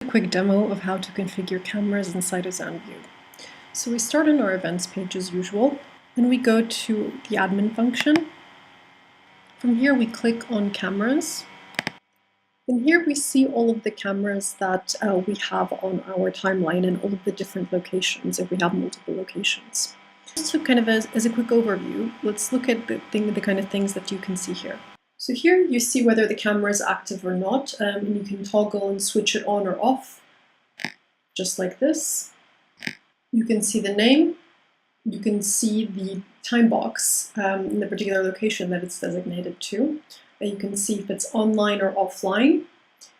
Quick demo of how to configure cameras inside of Xanview. So we start on our events page as usual, and we go to the admin function. From here we click on cameras, and here we see all of the cameras that we have on our timeline and all of the different locations if we have multiple locations. Just to kind of as a quick overview, let's look at the kind of things that you can see here. So here you see whether the camera is active or not, and you can toggle and switch it on or off, just like this. You can see the name, you can see the time box in the particular location that it's designated to. You can see if it's online or offline.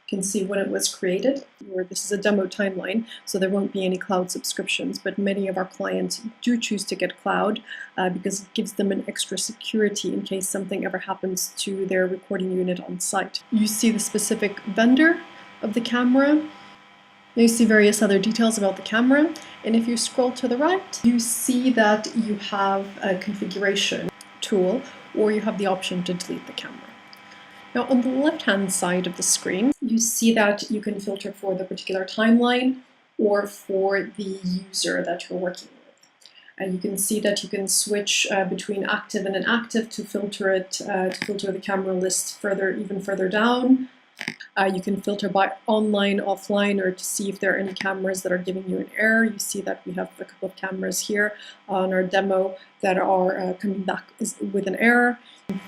You can see when it was created, or this is a demo timeline, so there won't be any cloud subscriptions, but many of our clients do choose to get cloud because it gives them an extra security in case something ever happens to their recording unit on site. You see the specific vendor of the camera. You see various other details about the camera, and if you scroll to the right, you see that you have a configuration tool, or you have the option to delete the camera. Now on the left-hand side of the screen, you see that you can filter for the particular timeline or for the user that you're working with. And you can see that you can switch between active and inactive to filter it, to filter the camera list even further down. You can filter by online, offline, or to see if there are any cameras that are giving you an error. You see that we have a couple of cameras here on our demo that are coming back with an error.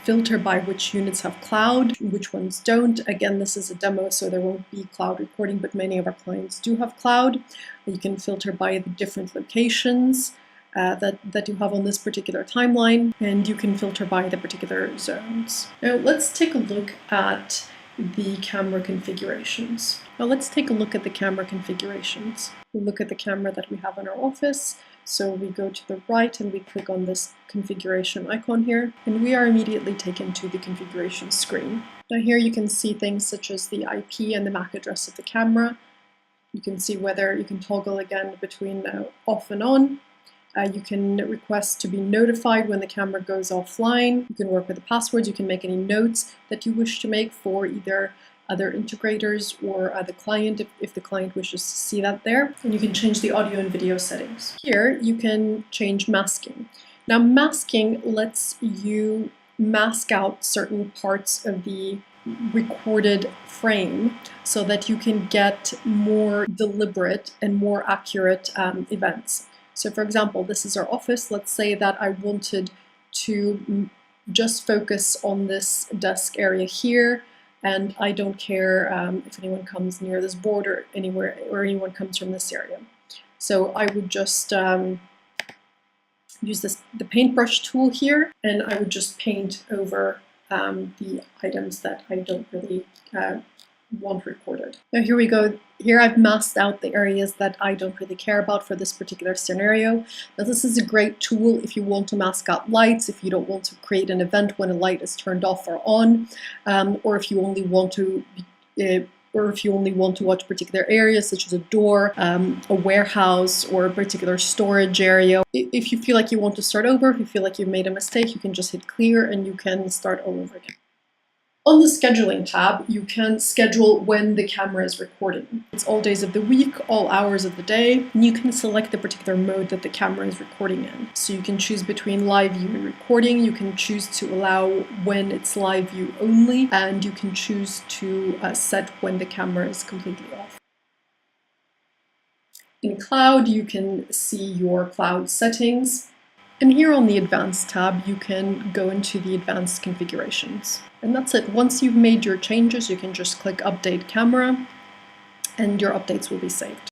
Filter by which units have cloud, which ones don't. Again, this is a demo, so there won't be cloud recording, but many of our clients do have cloud. You can filter by the different locations that you have on this particular timeline, and you can filter by the particular zones. Now let's take a look at the camera configurations. Now let's take a look at the camera configurations. We'll look at the camera that we have in our office. So we go to the right and we click on this configuration icon here, and we are immediately taken to the configuration screen. Now here you can see things such as the IP and the MAC address of the camera. You can see whether you can toggle again between off and on. You can request to be notified when the camera goes offline. You can work with the passwords. You can make any notes that you wish to make for either other integrators or the client if the client wishes to see that there. And you can change the audio and video settings. Here you can change masking. Now masking lets you mask out certain parts of the recorded frame so that you can get more deliberate and more accurate events. So for example, this is our office. Let's say that I wanted to just focus on this desk area here, and I don't care if anyone comes near this board or anywhere, or anyone comes from this area. So I would just use the paintbrush tool here, and I would just paint over the items that I don't really want recorded. Now here we go. Here I've masked out the areas that I don't really care about for this particular scenario. Now this is a great tool if you want to mask out lights, if you don't want to create an event when a light is turned off or on, or if you only want to watch particular areas such as a door, a warehouse, or a particular storage area. If you feel like you want to start over, if you feel like you've made a mistake, you can just hit clear and you can start all over again. On the scheduling tab, you can schedule when the camera is recording. It's all days of the week, all hours of the day, and you can select the particular mode that the camera is recording in. So you can choose between live view and recording, you can choose to allow when it's live view only, and you can choose to set when the camera is completely off. In cloud, you can see your cloud settings. And here on the Advanced tab, you can go into the advanced configurations. And that's it. Once you've made your changes, you can just click Update Camera, and your updates will be saved.